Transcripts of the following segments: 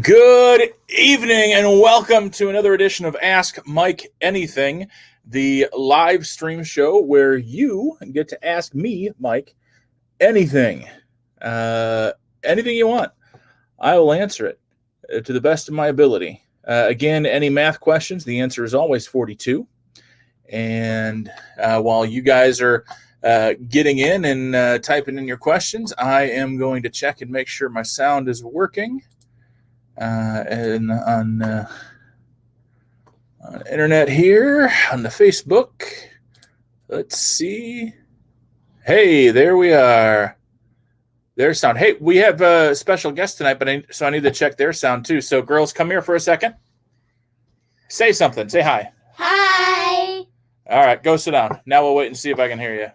Good evening and welcome to another edition of Ask Mike Anything, the live stream show where you get to ask me, Mike, anything. Anything you want. I will answer it to the best of my ability. Again, any math questions, the answer is always 42. And while you guys are getting in and typing in your questions, I am going to check and make sure my sound is working. And on internet here, on the Facebook. Let's see. Hey, there we are. There's sound. Hey, we have a special guest tonight, so I need to check their sound too. So, girls, come here for a second. Say something. Say hi. Hi. All right, go sit down. Now we'll wait and see if I can hear you.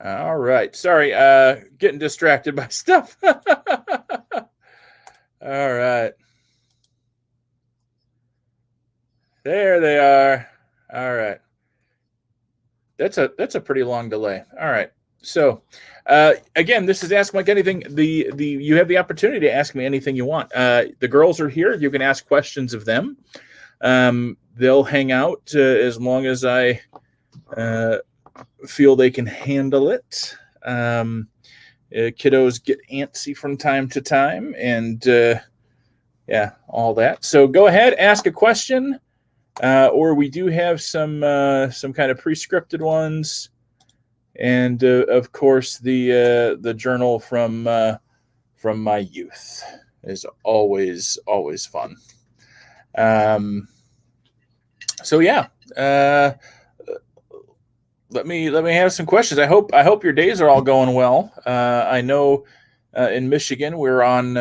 All right. Sorry, getting distracted by stuff. All right. There they are. All right. That's a pretty long delay. All right. So, again, this is Ask Mike Anything. You have the opportunity to ask me anything you want. The girls are here. You can ask questions of them. They'll hang out as long as I feel they can handle it. Kiddos get antsy from time to time, and all that. So go ahead, ask a question, or we do have some kind of pre-scripted ones, and of course the journal from my youth is always fun. So yeah. Let me have some questions. I hope your days are all going well. I know in Michigan we're on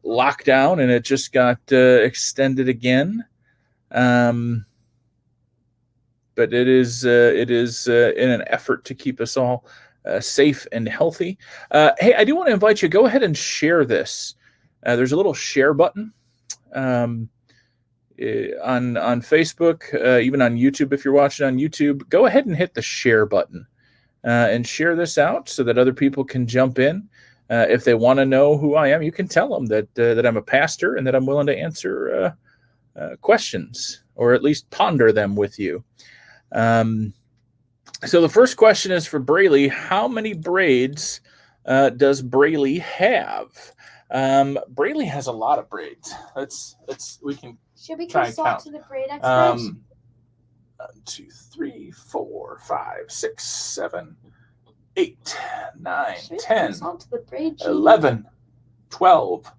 lockdown, and it just got extended again. But it is in an effort to keep us all safe and healthy. Hey, I do want to invite you. Go ahead and share this. There's a little share button. On Facebook, even on YouTube, if you're watching on YouTube, go ahead and hit the share button and share this out so that other people can jump in. If they want to know who I am, you can tell them that I'm a pastor and that I'm willing to answer questions, or at least ponder them with you. So the first question is for Braley. How many braids does Braley have? Braley has a lot of braids. We can. Should we consult to the braid expert? 1, 2, 3, 4, 5, 6, 7, 8, 9, 10, 11, 12,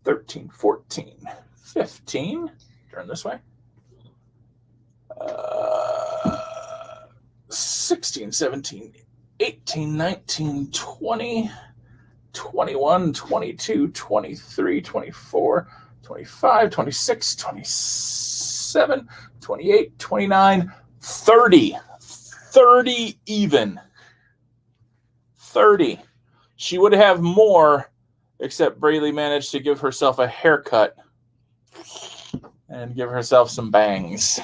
13, 14, 15. Turn this way. 16, 17, 18, 19, 20, 21, 22, 23, 24, 25, 26, 27, 28, 29, 30. 30 even. 30. She would have more, except Braley managed to give herself a haircut and give herself some bangs.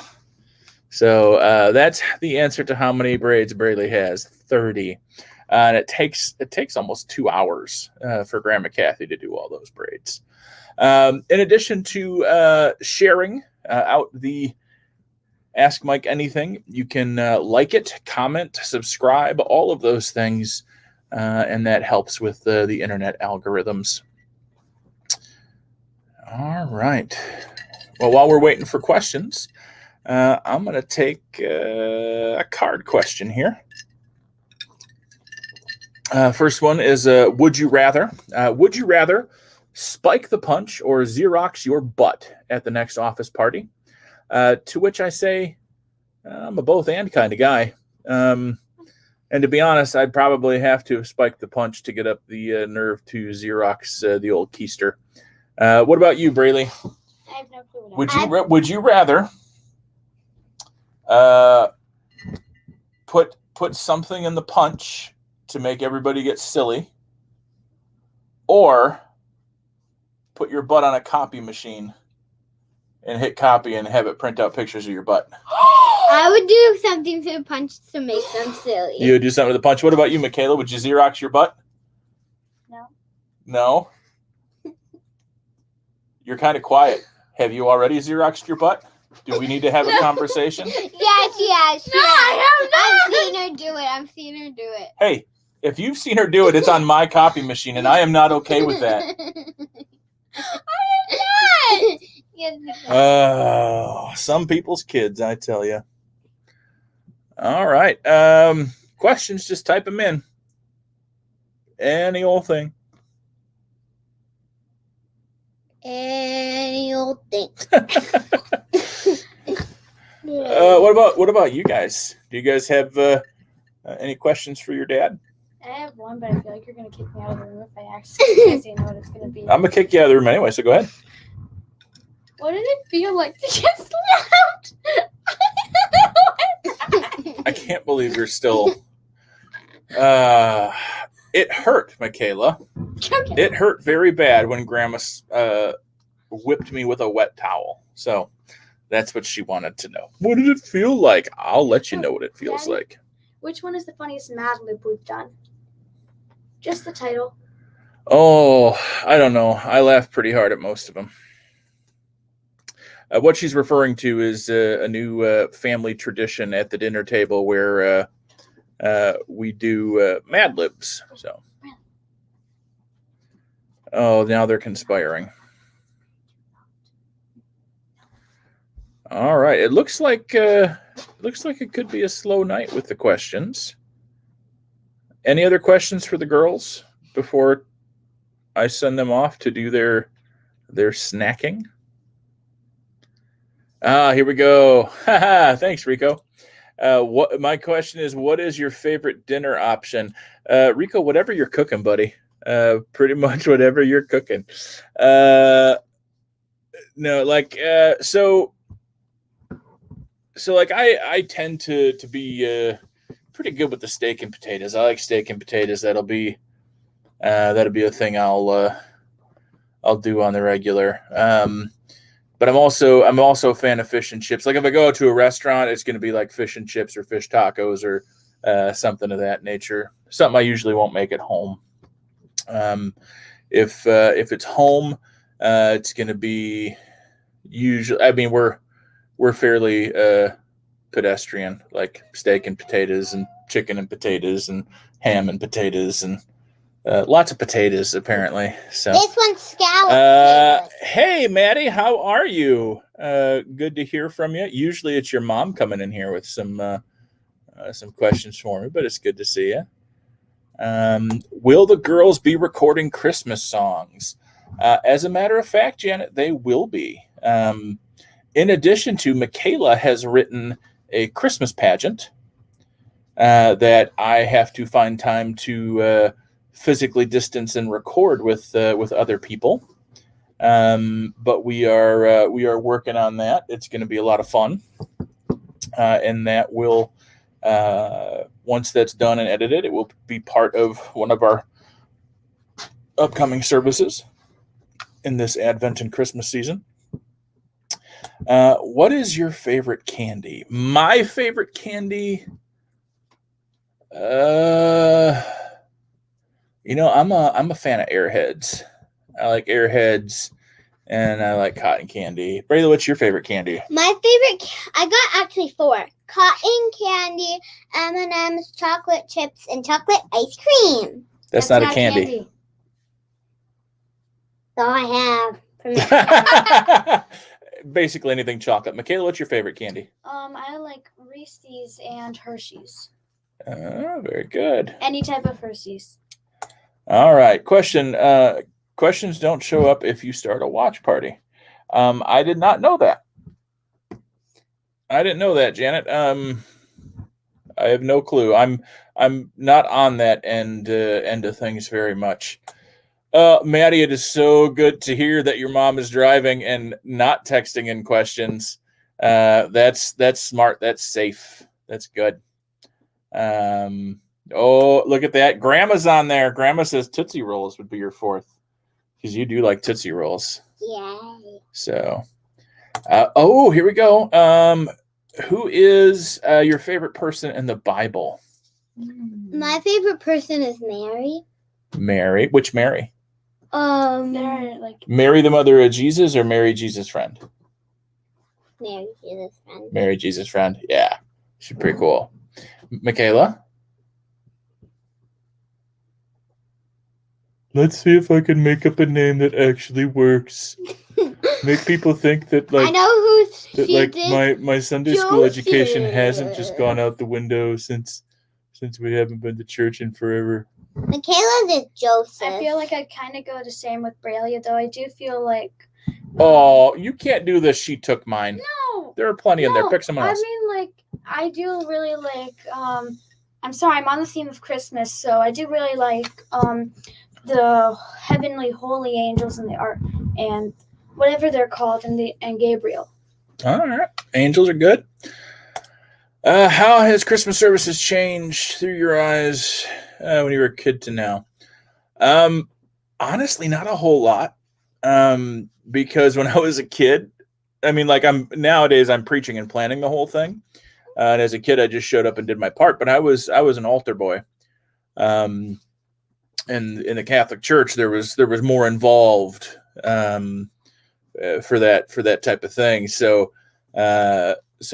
So that's the answer to how many braids Braley has. 30. And it takes almost 2 hours for Grandma Kathy to do all those braids. In addition to sharing out the Ask Mike Anything, you can like it, comment, subscribe, all of those things, and that helps with the internet algorithms. All right. Well, while we're waiting for questions, I'm going to take a card question here. First one is, would you rather? Would you rather spike the punch or Xerox your butt at the next office party? To which I say, I'm a both and kind of guy. And to be honest, I'd probably have to spike the punch to get up the nerve to Xerox the old keister. What about you, Braley? I have no clue. Would you rather put something in the punch to make everybody get silly, or put your butt on a copy machine and hit copy and have it print out pictures of your butt? I would do something to the punch to make them silly. You would do something to the punch. What about you, Michaela? Would you Xerox your butt? No. No? You're kind of quiet. Have you already Xeroxed your butt? Do we need to have a conversation? Yes. No, I have not. I've seen her do it. Hey, if you've seen her do it, it's on my copy machine, and I am not okay with that. I am not. Oh, some people's kids, I tell you. All right. Questions, just type them in. Any old thing. Any old thing. What about you guys? Do you guys have any questions for your dad? I have one, but I feel like you're going to kick me out of the room if I accidentally say know what it's going to be. I'm going to kick you out of the room anyway, so go ahead. What did it feel like to get slapped? I can't believe you're still... It hurt, Michaela. Okay. It hurt very bad when Grandma whipped me with a wet towel. So that's what she wanted to know. What did it feel like? I'll let you know what it feels like. Which one is the funniest Mad Lib we've done? Just the title. Oh, I don't know. I laughed pretty hard at most of them. What she's referring to is a new family tradition at the dinner table where we do Mad Libs. So, oh, now they're conspiring. All right, it looks like it could be a slow night with the questions. Any other questions for the girls before I send them off to do their snacking? Here we go. Thanks, Rico. What my question is, what is your favorite dinner option? Rico, whatever you're cooking, buddy. Pretty much whatever you're cooking. No, like so like I tend to be pretty good with the steak and potatoes. I like steak and potatoes. That'll be a thing I'll do on the regular. But I'm also a fan of fish and chips. Like if I go out to a restaurant, it's going to be like fish and chips or fish tacos or something of that nature. Something I usually won't make at home. If it's home, it's going to be usually. I mean, we're fairly pedestrian, like steak and potatoes and chicken and potatoes and ham and potatoes and lots of potatoes apparently. So this one's scalloped. Hey Maddie, how are you? Good to hear from you. Usually it's your mom coming in here with some questions for me, but it's good to see you. Will the girls be recording Christmas songs? As a matter of fact, Janet, they will be. In addition to, Michaela has written a Christmas pageant that I have to find time to physically distance and record with other people. But we are working on that. It's going to be a lot of fun, and that will once that's done and edited, it will be part of one of our upcoming services in this Advent and Christmas season. What is your favorite candy? My favorite candy, I'm a fan of Airheads. I like Airheads, and I like cotton candy. Brayla, what's your favorite candy? My favorite, I got actually 4: cotton candy, M&M's, chocolate chips, and chocolate ice cream. That's not a candy. That's all I have. Basically anything chocolate. Michaela, what's your favorite candy? I like Reese's and Hershey's. Very good. Any type of Hershey's. All right. Question. Questions don't show up if you start a watch party. I did not know that. I didn't know that, Janet. I have no clue. I'm not on that end of things very much. Maddie, it is so good to hear that your mom is driving and not texting in questions. That's smart. That's safe. That's good. Oh, look at that. Grandma's on there. Grandma says Tootsie Rolls would be your 4th because you do like Tootsie Rolls. Yay. So, here we go. Who is your favorite person in the Bible? My favorite person is Mary. Mary. Which Mary? They're like Mary, the mother of Jesus, or Mary, Jesus' friend? Mary, Jesus' friend. Mary, Jesus' friend. Yeah, she's pretty cool. Michaela? Let's see if I can make up a name that actually works. Make people think that I know who that she like did. my Sunday school education hasn't just gone out the window since we haven't been to church in forever. Michaela's is Joseph. I feel like I kind of go the same with Braille, though I do feel like. Oh, you can't do this. She took mine. No. There are plenty in there. Pick someone else. I mean, like, I do really like. I'm sorry, I'm on the theme of Christmas, so I do really like the heavenly holy angels and the art and whatever they're called and Gabriel. All right, angels are good. How has Christmas services changed through your eyes when you were a kid to now? Honestly, not a whole lot. Because when I was a kid, I mean, like nowadays I'm preaching and planning the whole thing. And as a kid, I just showed up and did my part. But I was an altar boy. And in the Catholic Church, there was more involved for that type of thing. So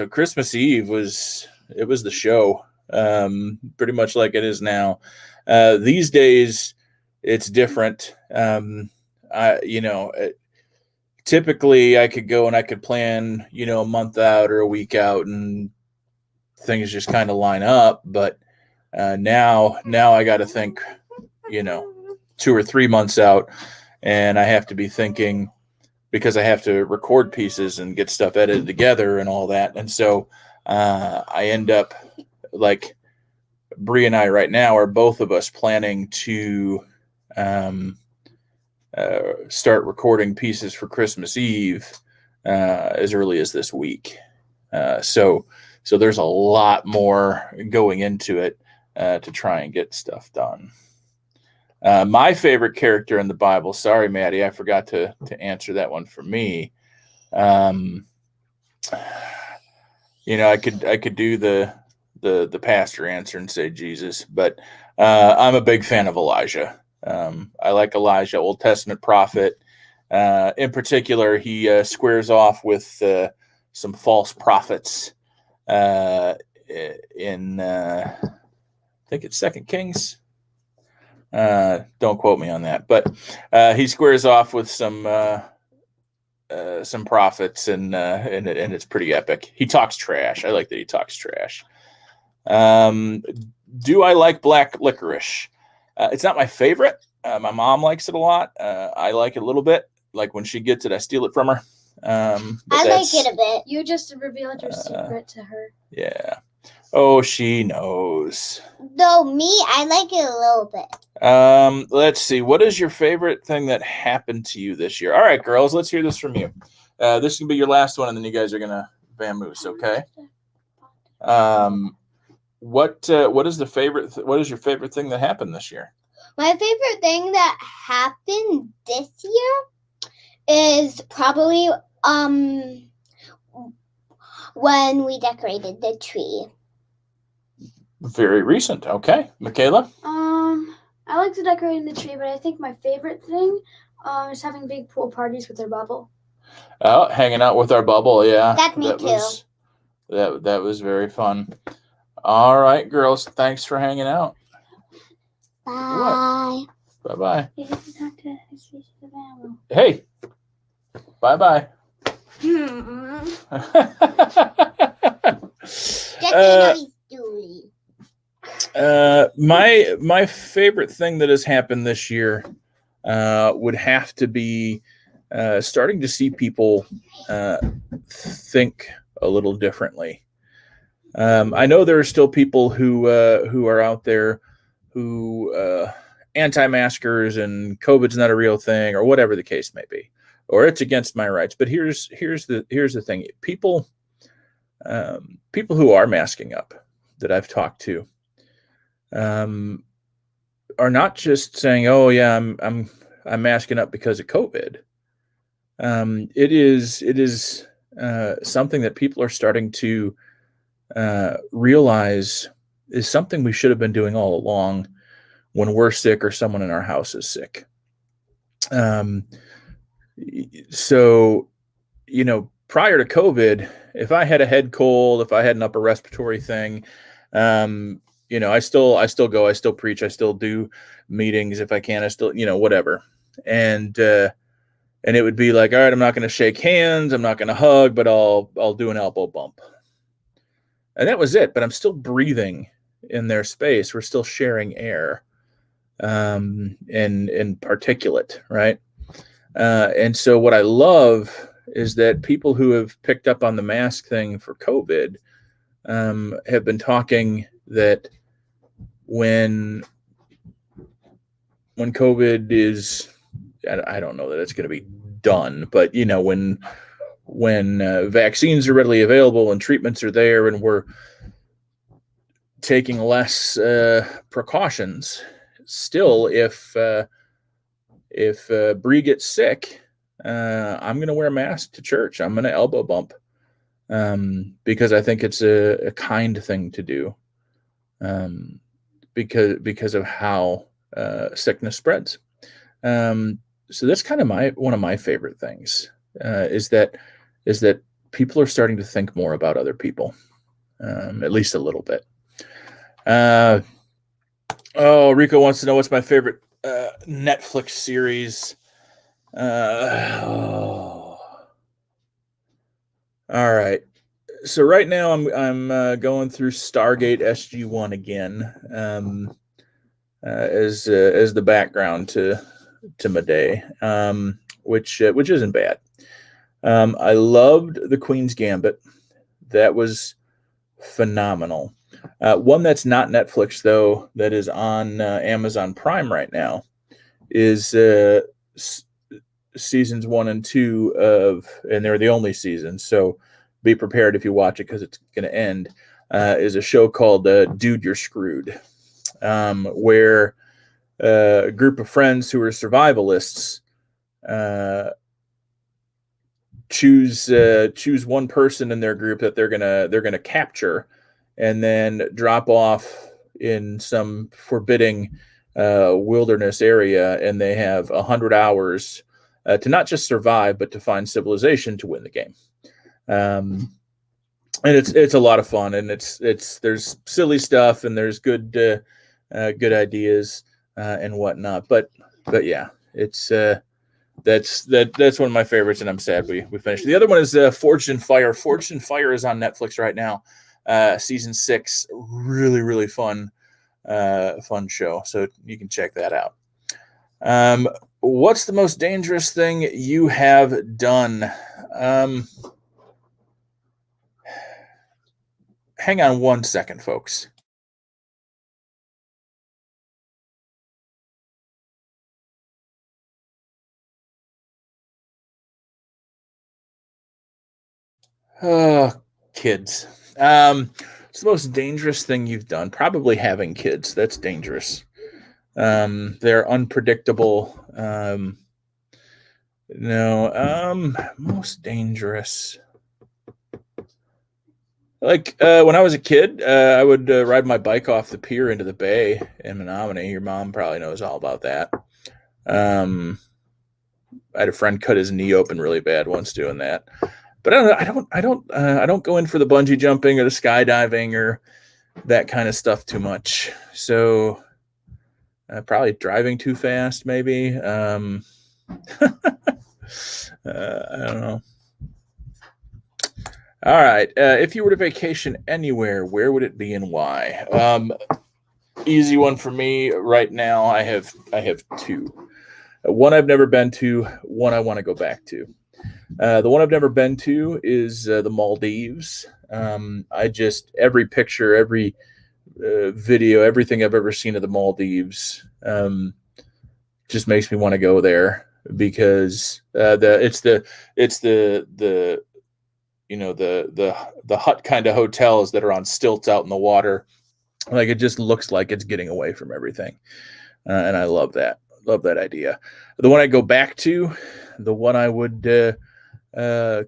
Christmas Eve was the show, pretty much like it is now. These days, it's different. Typically I could go and I could plan, a month out or a week out, and things just kind of line up. But now I got to think, 2 or 3 months out, and I have to be thinking, because I have to record pieces and get stuff edited together and all that. And so I end up, like, Bree and I right now are both of us planning to start recording pieces for Christmas Eve as early as this week. So there's a lot more going into it to try and get stuff done. My favorite character in the Bible, sorry, Maddie, I forgot to answer that one for me. I could do the pastor answer and say Jesus, but I'm a big fan of Elijah. I like Elijah, Old Testament prophet. In particular, he squares off with some false prophets in I think it's 2 Kings. Don't quote me on that, but he squares off with some prophets, and it's pretty epic. He talks trash. I like that he talks trash. Do I like black licorice? It's not my favorite. My mom likes it a lot. I like it a little bit. Like when she gets it, I steal it from her. I like it a bit. You just revealed your secret to her. Yeah. Oh, she knows. Though me, I like it a little bit. Let's see. What is your favorite thing that happened to you this year? All right, girls, let's hear this from you. This can be your last one, and then you guys are gonna vamoose, okay? What is your favorite thing that happened this year? My favorite thing that happened this year is probably when we decorated the tree. Very recent. Okay. Michaela? I like to decorate the tree, but I think my favorite thing is having big pool parties with our bubble. Oh, hanging out with our bubble, yeah. That's me too. That was very fun. All right, girls. Thanks for hanging out. Bye. What? Bye-bye. You have to talk to Hey. Bye-bye. My favorite thing that has happened this year would have to be starting to see people think a little differently. I know there are still people who are out there who anti-maskers and COVID's not a real thing, or whatever the case may be, or it's against my rights. But here's the thing: people who are masking up that I've talked to are not just saying, "Oh yeah, I'm masking up because of COVID. It is something that people are starting to realize is something we should have been doing all along when we're sick or someone in our house is sick. So, prior to COVID, if I had a head cold, if I had an upper respiratory thing, I still go, I still preach, I still do meetings if I can, I still, whatever. And it would be like, all right, I'm not going to shake hands, I'm not going to hug, but I'll do an elbow bump. And that was it. But I'm still breathing in their space. We're still sharing air, and particulate, right? And so what I love is that people who have picked up on the mask thing for COVID have been talking that when COVID is, I don't know that it's going to be done, but when vaccines are readily available and treatments are there and we're taking less precautions, still, if Bree gets sick, I'm going to wear a mask to church. I'm going to elbow bump because I think it's a kind thing to do because of how sickness spreads. So that's kind of one of my favorite things is that people are starting to think more about other people, at least a little bit. Rico wants to know what's my favorite Netflix series. All right. So right now I'm going through Stargate SG-1 again as the background to my day, which isn't bad. I loved The Queen's Gambit. That was phenomenal. One that's not Netflix, though, that is on Amazon Prime right now is seasons 1 and 2 and they're the only seasons, so be prepared if you watch it because it's going to end, is a show called Dude, You're Screwed, where a group of friends who are survivalists choose one person in their group that they're gonna capture and then drop off in some forbidding wilderness area, and they have 100 hours to not just survive but to find civilization to win the game. And it's a lot of fun, and there's silly stuff and there's good ideas and whatnot, but yeah, it's that's one of my favorites, and I'm sad we finished. The other one is Forged in Fire. Forged in Fire is on Netflix right now, season 6. Really, really fun show, so you can check that out. What's the most dangerous thing you have done? Hang on one second, folks. Kids. It's the most dangerous thing you've done. Probably having kids. That's dangerous. They're unpredictable. Most dangerous. Like when I was a kid, I would ride my bike off the pier into the bay in Menominee. Your mom probably knows all about that. I had a friend cut his knee open really bad once doing that. But I don't go in for the bungee jumping or the skydiving or that kind of stuff too much. So probably driving too fast, maybe. I don't know. All right. If you were to vacation anywhere, where would it be and why? Easy one for me right now. I have 2. One I've never been to. One I want to go back to. The one I've never been to is the Maldives. Every picture, every video, everything I've ever seen of the Maldives just makes me want to go there because it's the hut kind of hotels that are on stilts out in the water. Like it just looks like it's getting away from everything, and I love that. Love that idea. The one I go back to, the one I would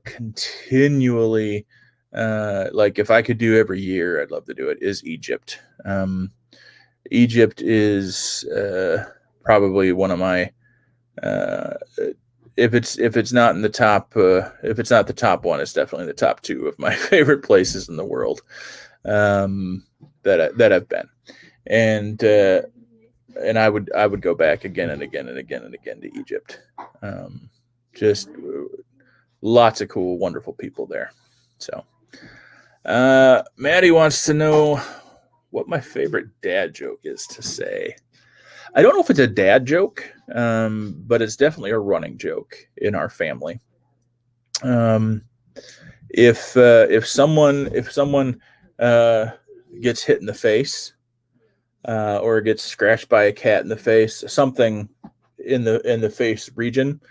continually, like if I could do every year, I'd love to do it, is Egypt. Egypt is probably one of my, if it's not in the top, if it's not the top one, it's definitely the top two of my favorite places in the world that I've been. And I would go back again and again and again and again to Egypt. Just lots of cool, wonderful people there. So, Maddie wants to know what my favorite dad joke is to say. I don't know if it's a dad joke, but it's definitely a running joke in our family. If someone gets hit in the face, or gets scratched by a cat in the face, something in the face region,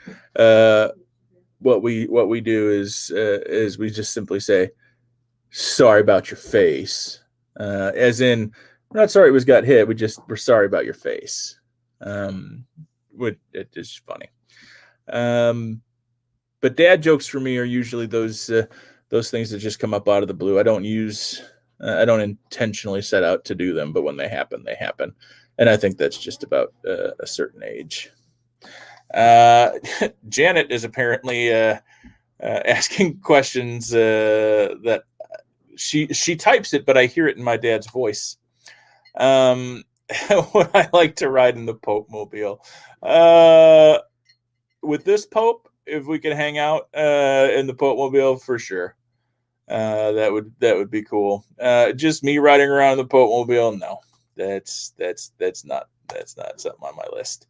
what we do is we just simply say, "Sorry about your face," as in, we're not sorry it was got hit. We're sorry about your face. It's just funny. But dad jokes for me are usually those things that just come up out of the blue. I don't intentionally set out to do them, but when they happen, they happen. And I think that's just about a certain age. Janet is apparently asking questions that she types it, but I hear it in my dad's voice. Would I like to ride in the Popemobile? With this Pope, if we could hang out in the Popemobile, for sure. That would be cool. Just me riding around in the Popemobile, no. That's not something on my list.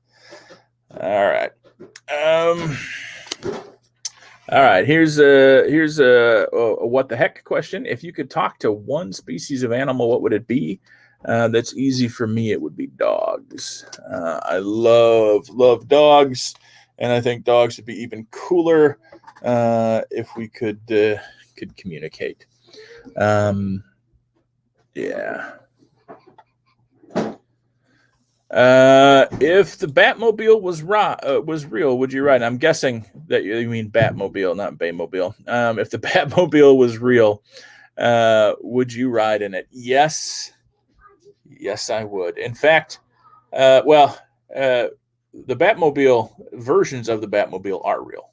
All right. All right, here's a what the heck question. If you could talk to one species of animal, what would it be? That's easy for me. It would be dogs. I love dogs, and I think dogs would be even cooler if we could communicate. Yeah. If the Batmobile was real, would you ride? I'm guessing that you mean Batmobile, not Baymobile. If the Batmobile was real, would you ride in it? Yes, I would. In fact, the Batmobile versions of the Batmobile are real.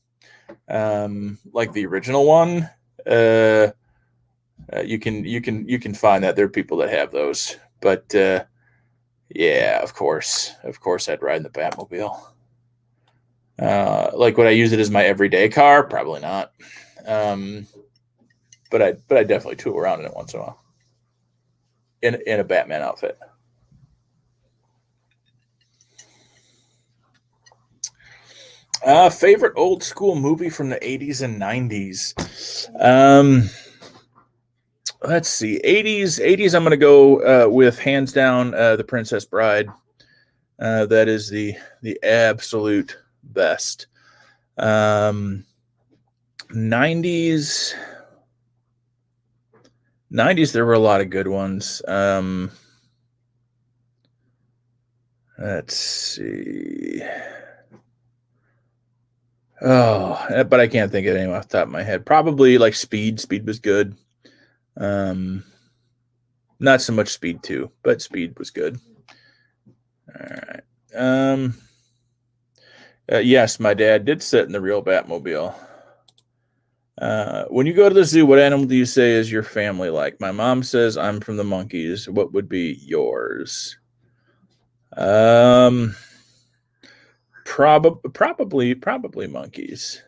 Like the original one, you can find that. There are people that have those, but yeah, of course I'd ride in the Batmobile. Like, would I use it as my everyday car? Probably not. But I definitely tool around in it once in a while. In a Batman outfit. Favorite old school movie from the 80s and 90s. Let's see. 80s I'm going to go with, hands down, The Princess Bride. That is the absolute best. 90s there were a lot of good ones. Let's see. Oh, but I can't think of any off the top of my head. Probably like Speed. Speed was good. Not so much Speed 2, but Speed was good. All right. Yes, my dad did sit in the real Batmobile. When you go to the zoo, what animal do you say is your family like? My mom says I'm from the monkeys. What would be yours? Probably monkeys.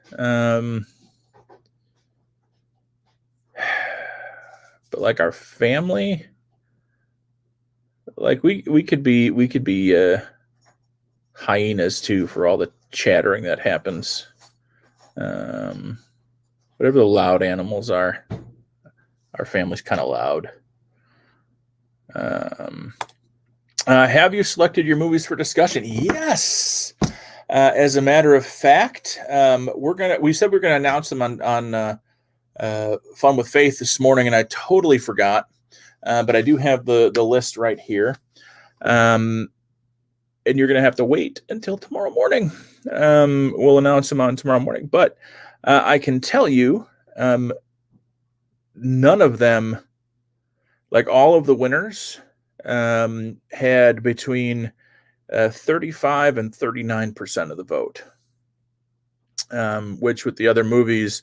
But like our family, like we could be hyenas too, for all the chattering that happens. Whatever the loud animals are, our family's kind of loud. Have you selected your movies for discussion? Yes. As a matter of fact, we said we're gonna announce them on Fun with Faith this morning, and I totally forgot. But I do have the list right here. and you're going to have to wait until tomorrow morning. We'll announce them on tomorrow morning. But I can tell you, none of them, like all of the winners, had between 35 and 39% of the vote, which with the other movies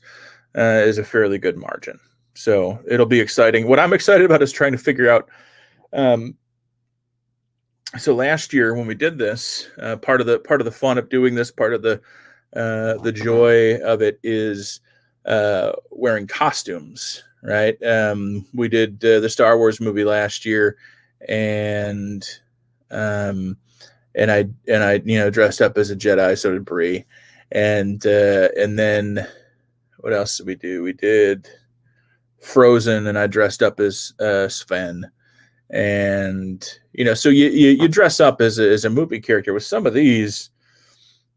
is a fairly good margin. So it'll be exciting. What I'm excited about is trying to figure out. So last year when we did this, part of the fun of doing this, part of the joy of it is wearing costumes, right? We did the Star Wars movie last year, and I dressed up as a Jedi. So did Bree, and then what else did we do? We did Frozen, and I dressed up as Sven. And so you dress up as a movie character. With some of these,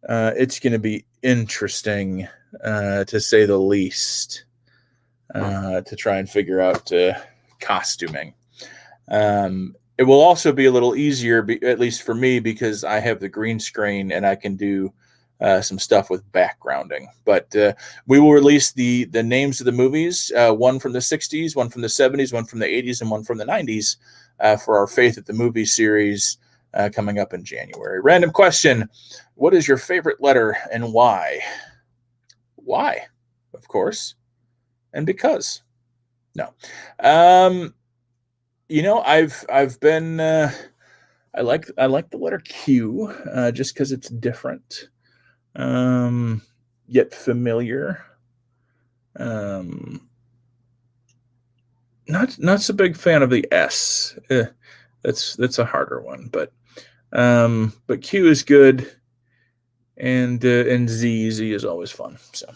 it's going to be interesting, to say the least, to try and figure out costuming. It will also be a little easier, at least for me, because I have the green screen and I can do some stuff with backgrounding. But we will release the names of the movies, one from the 60s, one from the 70s, one from the 80s, and one from the 90s, for our Faith at the Movie series coming up in January. Random question: what is your favorite letter and why? Why? Of course. And because. No. I've been I like the letter Q, just because it's different, yet familiar. Not so big fan of the S. That's a harder one, but Q is good, and Z is always fun. So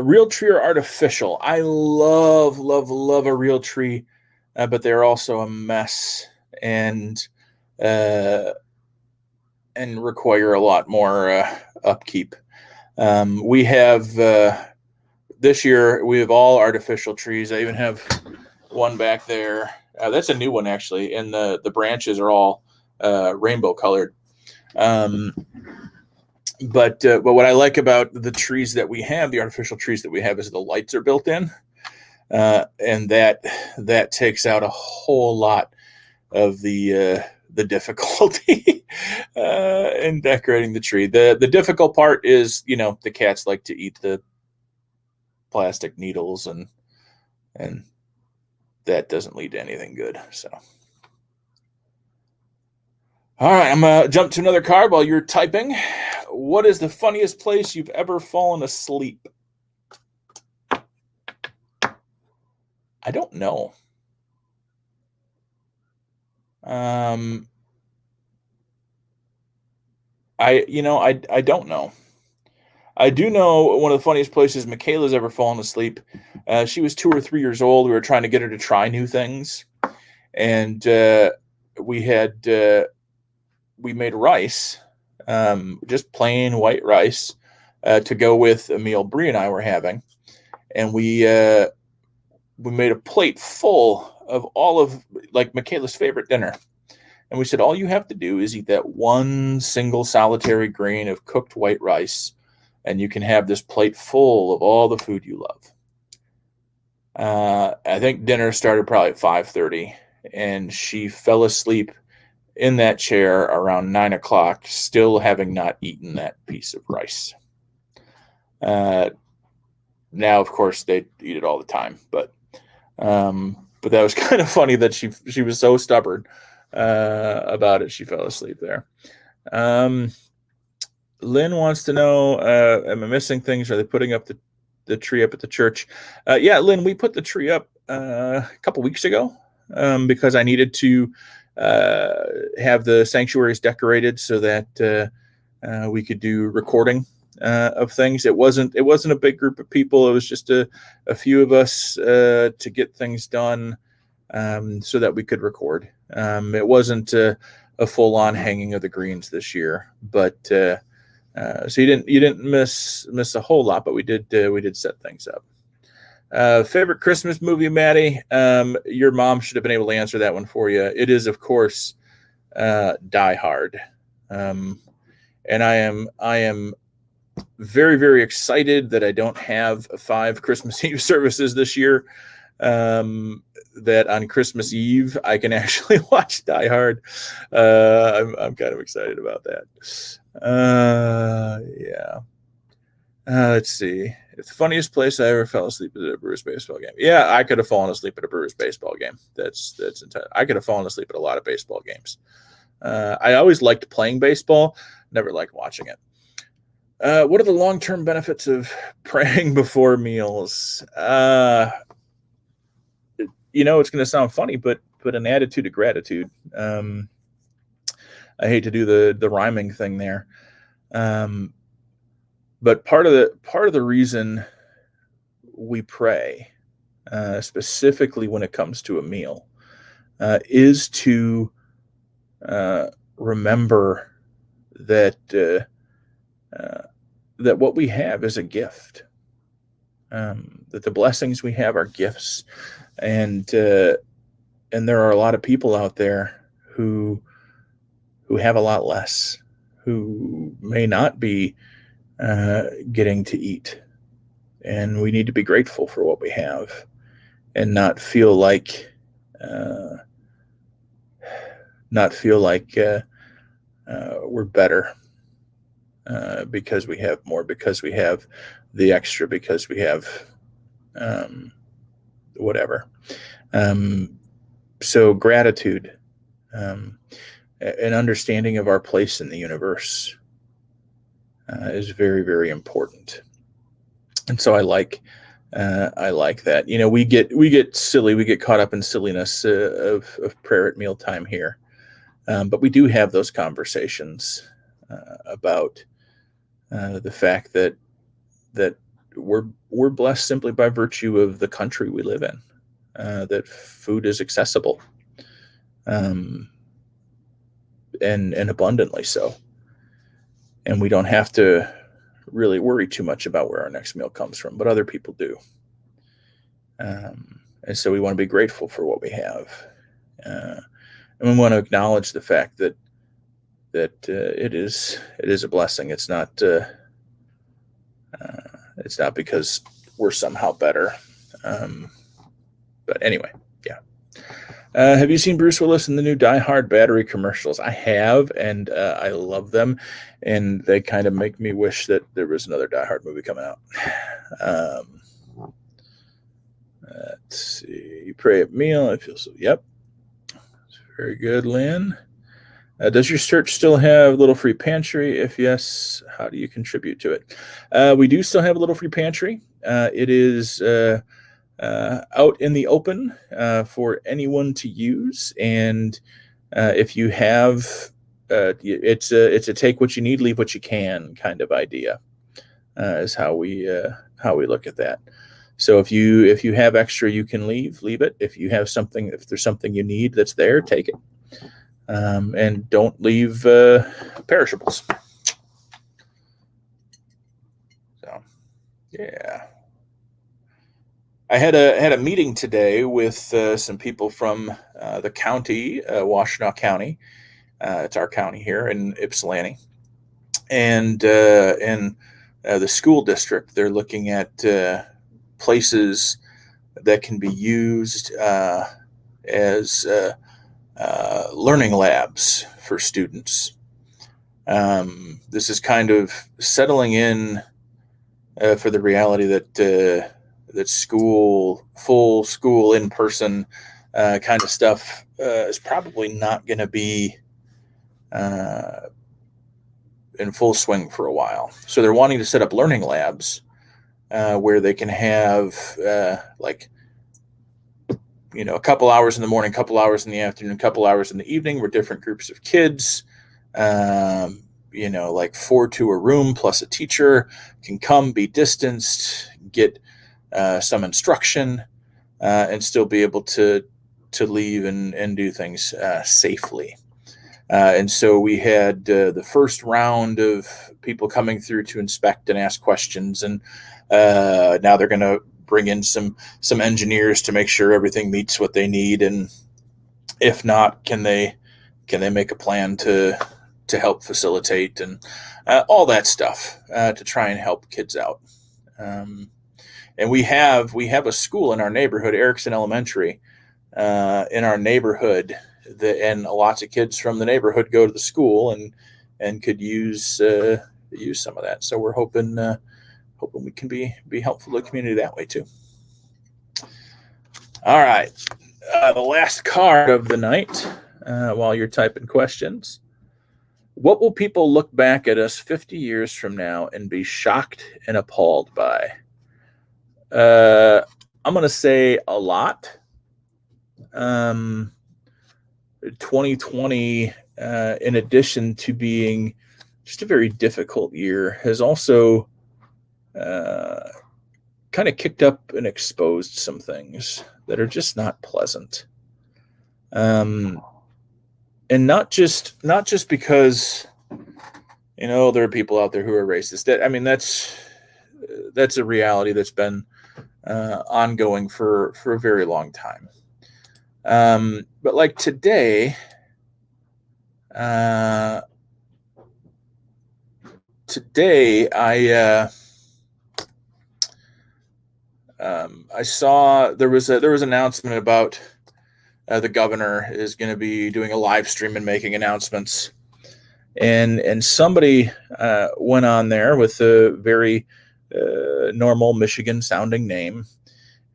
real tree or artificial? I love a real tree, but they're also a mess and require a lot more upkeep. We have this year we have all artificial trees. I even have one back there. That's a new one actually, and the branches are all rainbow colored. But what I like about the trees that we have, the artificial trees that we have, is the lights are built in, and that takes out a whole lot of the difficulty in decorating the tree. The difficult part is, the cats like to eat the plastic needles, and that doesn't lead to anything good. So, all right, I'm gonna jump to another card while you're typing. What is the funniest place you've ever fallen asleep? I don't know. I don't know. I do know one of the funniest places Michaela's ever fallen asleep. She was 2 or 3 years old. We were trying to get her to try new things, and we made rice, just plain white rice, to go with a meal Bree and I were having, and we made a plate full of all of Michaela's favorite dinner. And we said, all you have to do is eat that one single solitary grain of cooked white rice, and you can have this plate full of all the food you love. I think dinner started probably at 5:30, and she fell asleep in that chair around 9 o'clock, still having not eaten that piece of rice. Now, of course, they eat it all the time, but that was kind of funny that she was so stubborn about it. She fell asleep there. Lynn wants to know, am I missing things? Are they putting up the tree up at the church? Yeah, Lynn, we put the tree up a couple weeks ago because I needed to have the sanctuaries decorated so that we could do recording of things. It wasn't a big group of people. It was just a few of us to get things done so that we could record. It wasn't a full-on hanging of the greens this year, but so you didn't miss a whole lot, but we did set things up. Favorite Christmas movie, Maddie? Your mom should have been able to answer that one for you. It is, of course, Die Hard. And I am very, very excited that I don't have 5 Christmas Eve services this year. That on Christmas Eve I can actually watch Die Hard. I'm kind of excited about that. Yeah. Let's see. If the funniest place I ever fell asleep is at a Brewers baseball game. Yeah, I could have fallen asleep at a Brewers baseball game. That's entire. I could have fallen asleep at a lot of baseball games. I always liked playing baseball, never liked watching it. What are the long-term benefits of praying before meals? It's going to sound funny, but an attitude of gratitude. I hate to do the rhyming thing there. But part of the reason we pray, specifically when it comes to a meal, is to remember that that what we have is a gift. That the blessings we have are gifts, and there are a lot of people out there who have a lot less, who may not be getting to eat, and we need to be grateful for what we have, and not feel like we're better because we have more, because we have the extra, because we have whatever. So gratitude, an understanding of our place in the universe, is very, very important. And so I like that. We get silly, we get caught up in silliness of prayer at mealtime here, but we do have those conversations about the fact that we're blessed simply by virtue of the country we live in, that food is accessible, and abundantly so. And we don't have to really worry too much about where our next meal comes from, but other people do. And so we want to be grateful for what we have. And we want to acknowledge the fact that it is a blessing. It's not because we're somehow better. But anyway, yeah. Have you seen Bruce Willis in the new Die Hard battery commercials? I have, and I love them, and they kind of make me wish that there was another Die Hard movie coming out. Let's see. You pray at meal. I feel so. Yep. That's very good, Lynn. Does your church still have a little free pantry? If yes, how do you contribute to it? We do still have a little free pantry. It is out in the open for anyone to use, and if you have, it's a take what you need, leave what you can kind of idea, is how we look at that. So if you have extra, you can leave it. If there's something you need that's there, take it. And don't leave perishables. So, yeah. I had a meeting today with some people from the county, Washtenaw County. It's our county here in Ypsilanti, and the school district. They're looking at places that can be used as learning labs for students. This is kind of settling in for the reality that full school in person kind of stuff is probably not going to be in full swing for a while. So they're wanting to set up learning labs where they can have a couple hours in the morning, couple hours in the afternoon, couple hours in the evening, where different groups of kids, 4 to a room plus a teacher, can come, be distanced, get some instruction, and still be able to leave and do things safely. And so we had the first round of people coming through to inspect and ask questions, and now they're going to bring in some engineers to make sure everything meets what they need, and if not, can they can they make a plan to help facilitate and all that stuff to try and help kids out. And we have a school in our neighborhood, Erickson Elementary, in our neighborhood, and lots of kids from the neighborhood go to the school and could use some of that. So we're hoping we can be helpful to the community that way too. All right, the last card of the night. While you're typing questions, what will people look back at us 50 years from now and be shocked and appalled by? I'm going to say a lot. 2020, in addition to being just a very difficult year, has also kind of kicked up and exposed some things that are just not pleasant. And not just because, there are people out there who are racist. That's a reality that's been ongoing for a very long time. But like today, I saw there was an announcement about the governor is going to be doing a live stream and making announcements, and somebody went on there with a very normal Michigan sounding name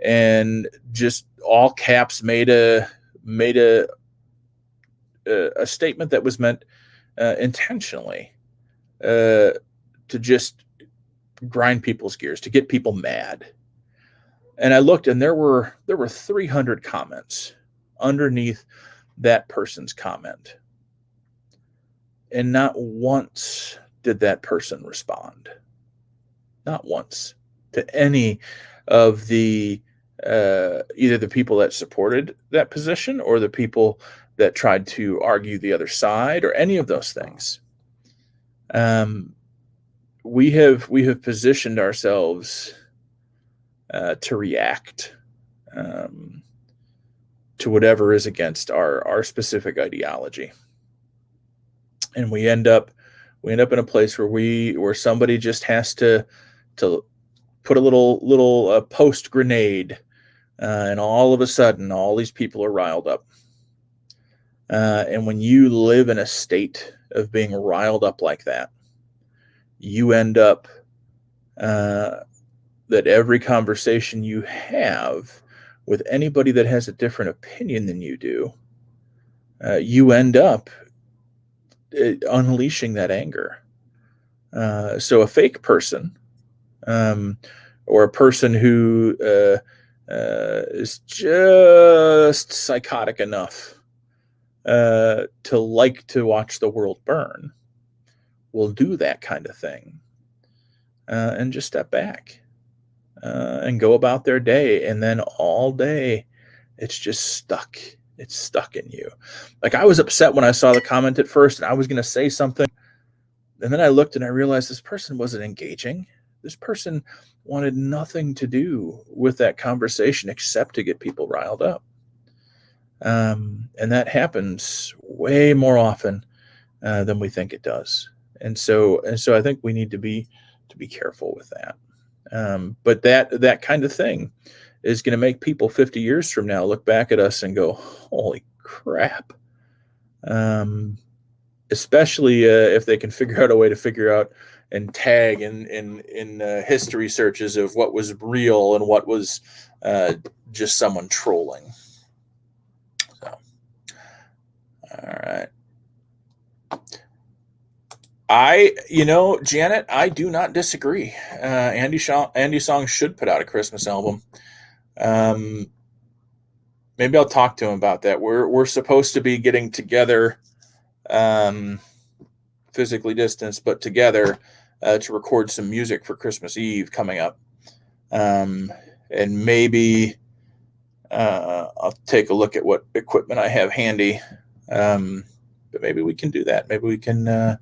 and just all caps made a statement that was meant intentionally to just grind people's gears, to get people mad. And I looked, and there were 300 comments underneath that person's comment, and not once did that person respond. Not once to any of the either the people that supported that position or the people that tried to argue the other side or any of those things. We have positioned ourselves to react to whatever is against our specific ideology, and we end up in a place where somebody just has to put a little post grenade, and all of a sudden all these people are riled up. And when you live in a state of being riled up like that, you end up that every conversation you have with anybody that has a different opinion than you do, you end up unleashing that anger. So a fake person, or a person who is just psychotic enough to like to watch the world burn, will do that kind of thing, and just step back and go about their day, and then all day it's just stuck. It's stuck in you. Like, I was upset when I saw the comment at first, and I was going to say something, and then I looked and I realized this person wasn't engaging. This person wanted nothing to do with that conversation except to get people riled up. And that happens way more often than we think it does. And so I think we need to be careful with that. But that kind of thing is going to make people 50 years from now look back at us and go, holy crap. Especially if they can figure out a way to figure out and tag in history searches of what was real and what was just someone trolling. So, all right. Janet, I do not disagree. Andy Song should put out a Christmas album. Maybe I'll talk to him about that. We're supposed to be getting together, physically distanced, but together, to record some music for Christmas Eve coming up. And maybe I'll take a look at what equipment I have handy. But maybe we can do that. Maybe we can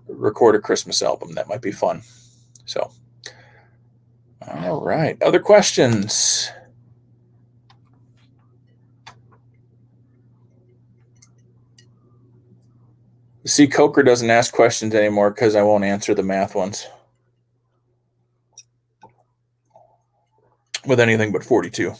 record a Christmas album. That might be fun. So, all right. Other questions? See, Coker doesn't ask questions anymore because I won't answer the math ones with anything but 42.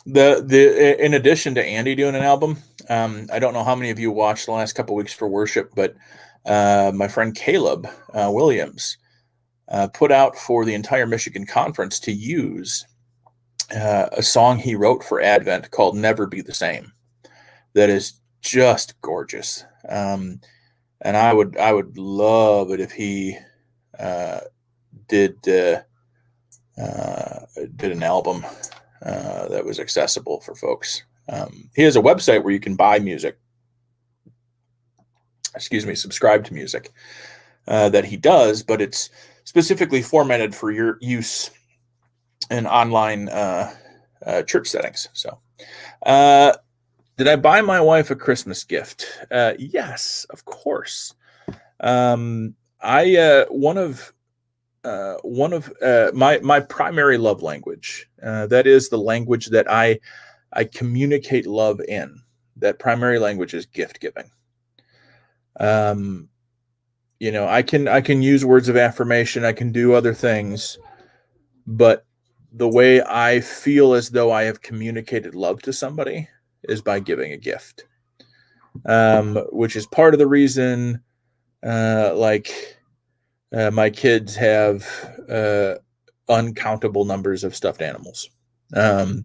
In addition to Andy doing an album, I don't know how many of you watched the last couple weeks for worship, but my friend Caleb Williams put out for the entire Michigan Conference to use a song he wrote for Advent called "Never Be the Same." That is just gorgeous, and I would love it if he did an album that was accessible for folks. He has a website where you can buy music. Subscribe to music that he does, but it's specifically formatted for your use in online church settings. So, did I buy my wife a Christmas gift? Yes, of course. One of my primary love language, that is the language that I communicate love in. That primary language is gift giving. I can use words of affirmation. I can do other things, but the way I feel as though I have communicated love to somebody is by giving a gift, which is part of the reason, my kids have uncountable numbers of stuffed animals, and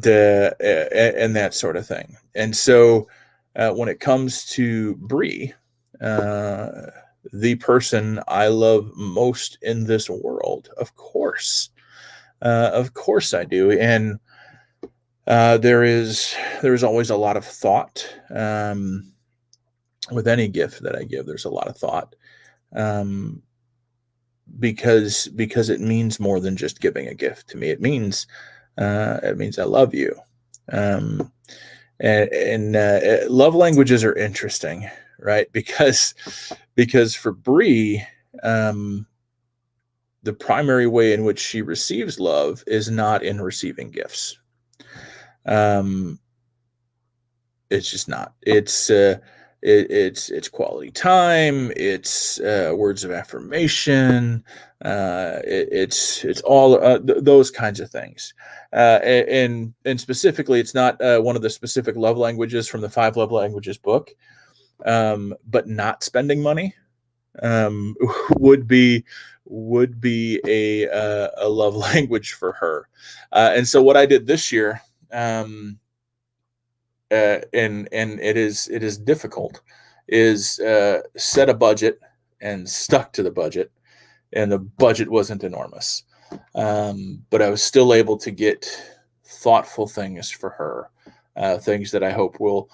that sort of thing. And so when it comes to Bree, the person I love most in this world, of course I do. And there is always a lot of thought with any gift that I give. There's a lot of thought. Because it means more than just giving a gift to me. It means I love you. And love languages are interesting, right? Because for Bree, the primary way in which she receives love is not in receiving gifts. It's just not. It's quality time. It's words of affirmation. It's all those kinds of things. And specifically, it's not one of the specific love languages from the 5 Love Languages book. But not spending money would be a love language for her. And so what I did this year, and it is difficult, is set a budget and stuck to the budget, and the budget wasn't enormous, but I was still able to get thoughtful things for her, things that I hope will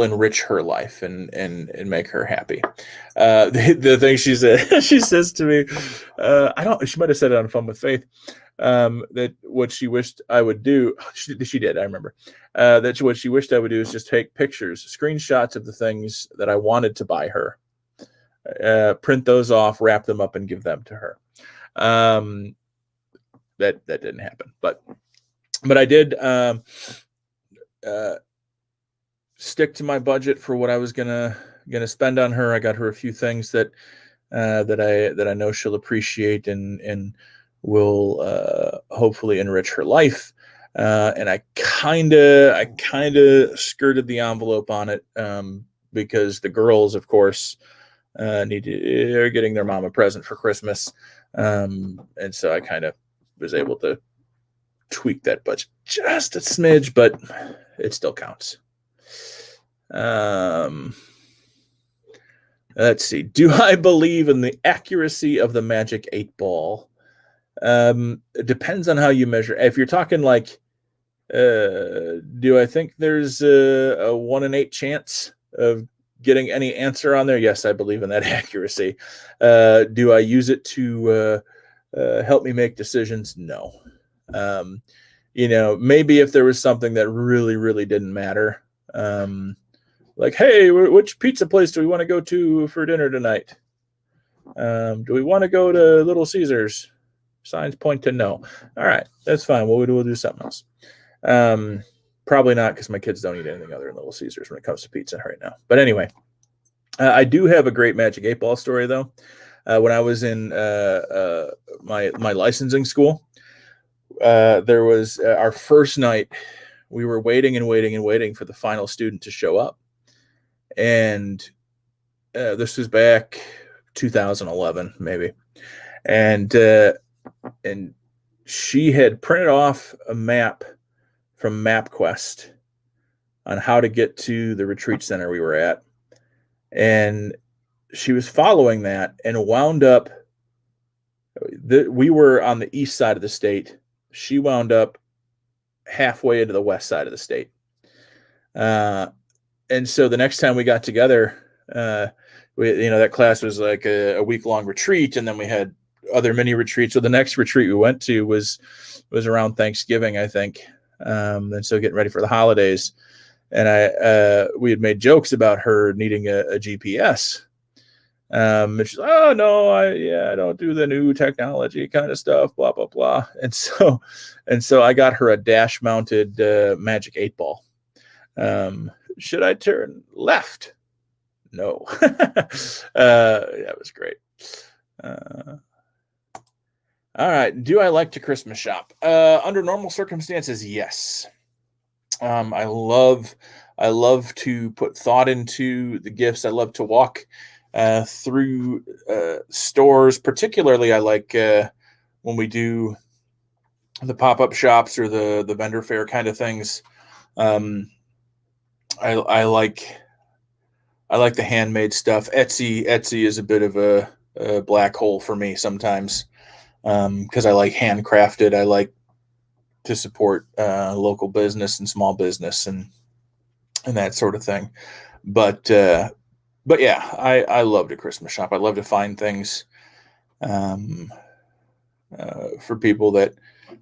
enrich her life and make her happy. The thing she said, she says to me, she might have said it on Fun with Faith, that what she wished I would do, she did, I remember, that what she wished I would do is just take pictures, screenshots of the things that I wanted to buy her, print those off, wrap them up, and give them to her. That didn't happen, but I did stick to my budget for what I was gonna spend on her. I got her a few things that I know she'll appreciate and will hopefully enrich her life. And I kind of skirted the envelope on it, because the girls, of course, are getting their mom a present for Christmas, and so I kind of was able to tweak that budget just a smidge, but it still counts. Let's see. Do I believe in the accuracy of the Magic 8 Ball? It depends on how you measure. If you're talking like, do I think there's a 1 in 8 chance of getting any answer on there? Yes, I believe in that accuracy. Do I use it to help me make decisions? No. Maybe if there was something that really, really didn't matter, like, hey, which pizza place do we want to go to for dinner tonight? Do we want to go to Little Caesars? Signs point to no. All right, that's fine. We'll do something else. Probably not, because my kids don't eat anything other than Little Caesars when it comes to pizza right now. But anyway, I do have a great Magic 8-Ball story, though. When I was in my licensing school, there was our first night. We were waiting for the final student to show up. And this was back 2011, maybe. And she had printed off a map from MapQuest on how to get to the retreat center we were at. And she was following that and wound up, we were on the east side of the state. She wound up halfway into the west side of the state. And so the next time we got together, that class was like a week-long retreat, and then we had other mini retreats. So the next retreat we went to was around Thanksgiving, I think. And so getting ready for the holidays. And we had made jokes about her needing a GPS. And she's like, oh no, I don't do the new technology kind of stuff, blah, blah, blah. And so I got her a dash mounted Magic 8-Ball. Should I turn left? No. That was great. All right. Do I like to Christmas shop? Under normal circumstances, yes. I love to put thought into the gifts. I love to walk through stores. Particularly, I like when we do the pop-up shops or the vendor fair kind of things. I like the handmade stuff. Etsy is a bit of a black hole for me sometimes, because I like handcrafted. I like to support local business and small business and that sort of thing. But yeah, I love to Christmas shop. I love to find things for people that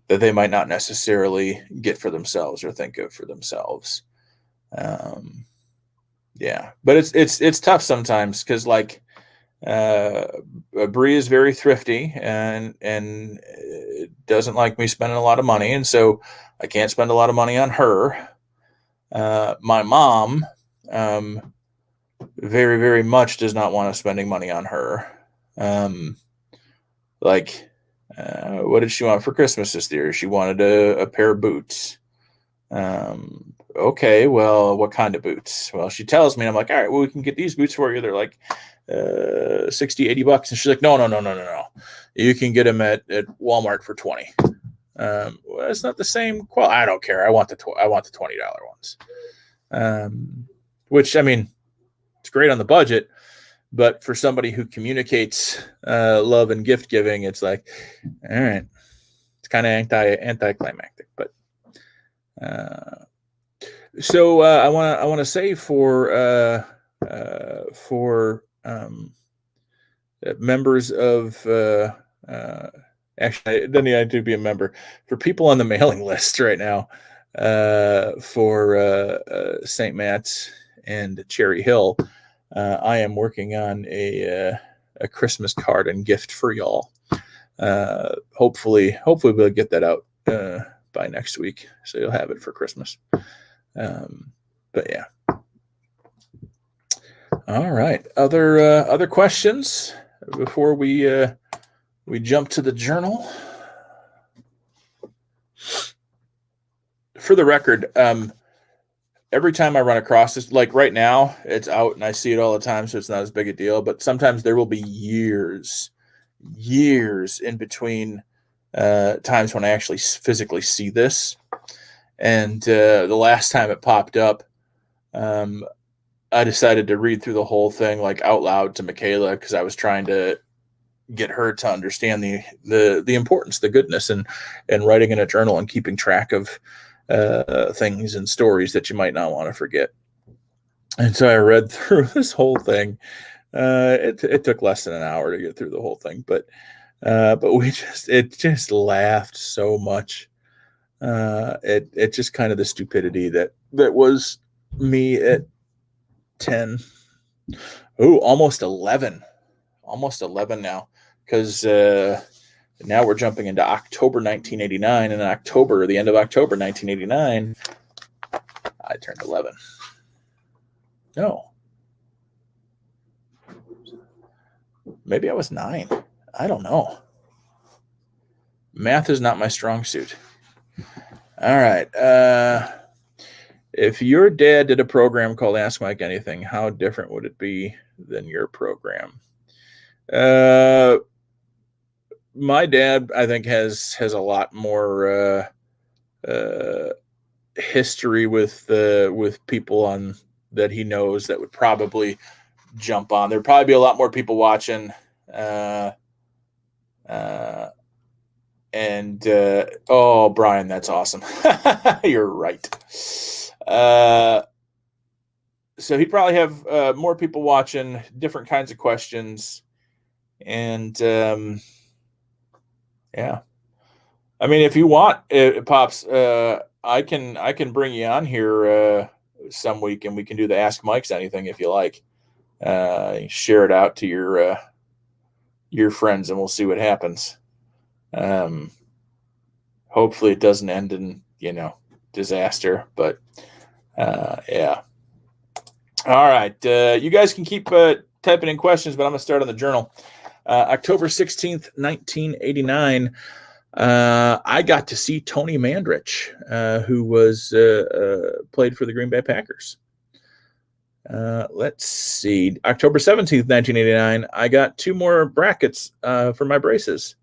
they might not necessarily get for themselves or think of for themselves. Yeah, but it's tough sometimes, because like Bree is very thrifty and doesn't like me spending a lot of money, and so I can't spend a lot of money on her. My mom very, very much does not want us spending money on her. What did she want for Christmas this year? She wanted a pair of boots. Okay, well, what kind of boots? Well, she tells me, and I'm like, all right, well, we can get these boots for you. They're like $60, $80. And she's like, no. You can get them at Walmart for $20. Well, it's not the same quality. I don't care. I want the $20 ones. Which, I mean, it's great on the budget, but for somebody who communicates love and gift giving, it's like, all right, it's kind of anticlimactic. But so I want to say for members of actually, it doesn't need to be a member, for people on the mailing list right now, for St. Matt's and Cherry Hill, I am working on a Christmas card and gift for y'all. Hopefully we'll get that out by next week, so you'll have it for Christmas. But yeah. All right. Other questions before we jump to the journal? For the record, every time I run across this, like right now, it's out and I see it all the time, so it's not as big a deal. But sometimes there will be years in between times when I actually physically see this. And the last time it popped up, I decided to read through the whole thing like out loud to Michaela, because I was trying to get her to understand the importance, the goodness, and writing in a journal and keeping track of things and stories that you might not want to forget. And so I read through this whole thing. It took less than an hour to get through the whole thing, but it just laughed so much. It just kind of the stupidity that was me at 10, almost 11 almost 11 now, because now we're jumping into October 1989, and in October, the end of October 1989, I turned 11. No. Maybe I was 9. I don't know. Math is not my strong suit. All right. If your dad did a program called Ask Mike Anything, how different would it be than your program? My dad, I think, has a lot more history with people on that he knows that would probably jump on. There'd probably be a lot more people watching. Oh, Brian, that's awesome. You're right. So he'd probably have more people watching, different kinds of questions, and yeah. I mean, if you want, Pops, I can bring you on here some week, and we can do the Ask Mike's Anything if you like. Share it out to your friends, and we'll see what happens. Hopefully it doesn't end in, disaster, but yeah. All right. You guys can keep typing in questions, but I'm going to start on the journal. October 16th, 1989. I got to see Tony Mandrich, who was played for the Green Bay Packers. Let's see. October 17th, 1989. I got 2 more brackets for my braces.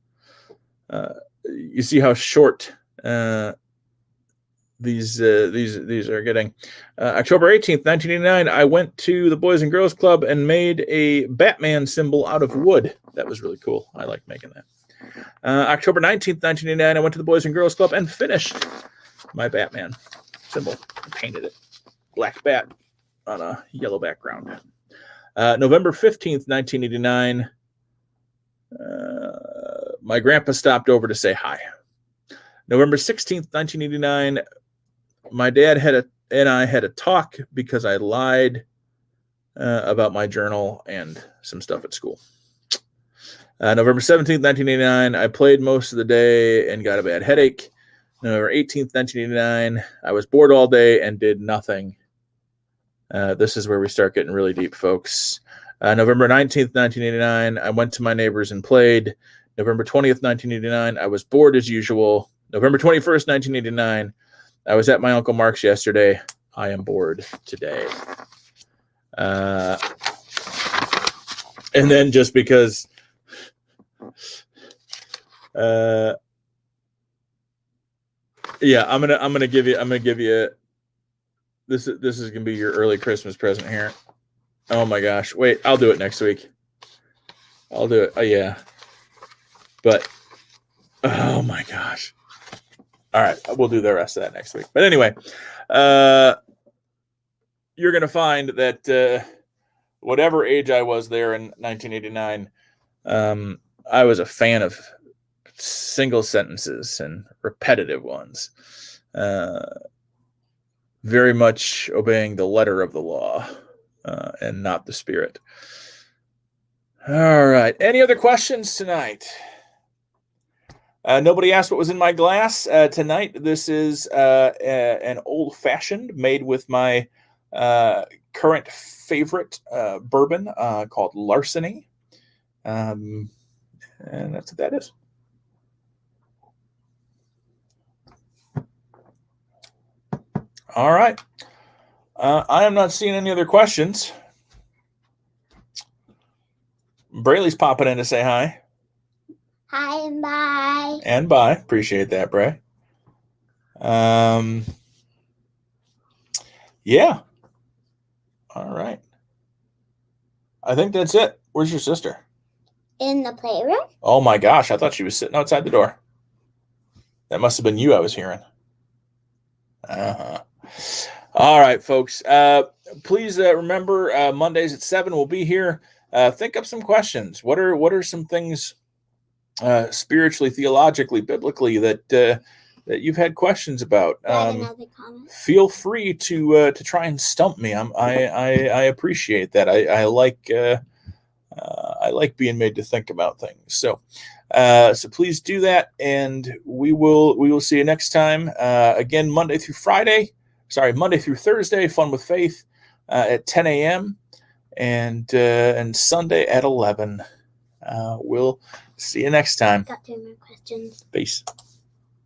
You see how short these are getting. October 18th, 1989, I went to the Boys and Girls Club and made a Batman symbol out of wood. That was really cool. I like making that. October 19th, 1989, I went to the Boys and Girls Club and finished my Batman symbol. I painted it. Black bat on a yellow background. November 15th, 1989, my grandpa stopped over to say hi. November 16th, 1989, my dad and I had a talk because I lied about my journal and some stuff at school. November 17th, 1989, I played most of the day and got a bad headache. November 18th, 1989, I was bored all day and did nothing. This is where we start getting really deep, folks. November 19th, 1989, I went to my neighbors and played. November 20th, 1989, I was bored as usual. November 21st, 1989, I was at my Uncle Mark's yesterday. I am bored today. And then just because yeah, I'm gonna give you this is gonna be your early Christmas present here. Oh my gosh. Wait, I'll do it next week. I'll do it. Oh yeah. But oh my gosh. All right, we'll do the rest of that next week. But anyway, you're gonna find that whatever age I was there in 1989, I was a fan of single sentences and repetitive ones. Very much obeying the letter of the law and not the spirit. All right. Any other questions tonight? Nobody asked what was in my glass tonight. This is an old-fashioned made with my current favorite bourbon called Larceny. And that's what that is. All right. I am not seeing any other questions. Braylee's popping in to say hi. Hi and bye. And bye. Appreciate that, Bray. Yeah. All right. I think that's it. Where's your sister? In the playroom? Oh my gosh. I thought she was sitting outside the door. That must have been you I was hearing. Uh-huh. All right, folks. Please remember Mondays at 7 we'll be here. Think up some questions. What are some things spiritually, theologically, biblically that you've had questions about? Another comment. Feel free to try and stump me. I appreciate that. I like I like being made to think about things. So please do that, and we will see you next time. Again, Monday through Thursday, Fun with Faith at 10 a.m. and Sunday at 11. We'll see you next time. Got 2 more questions. Peace.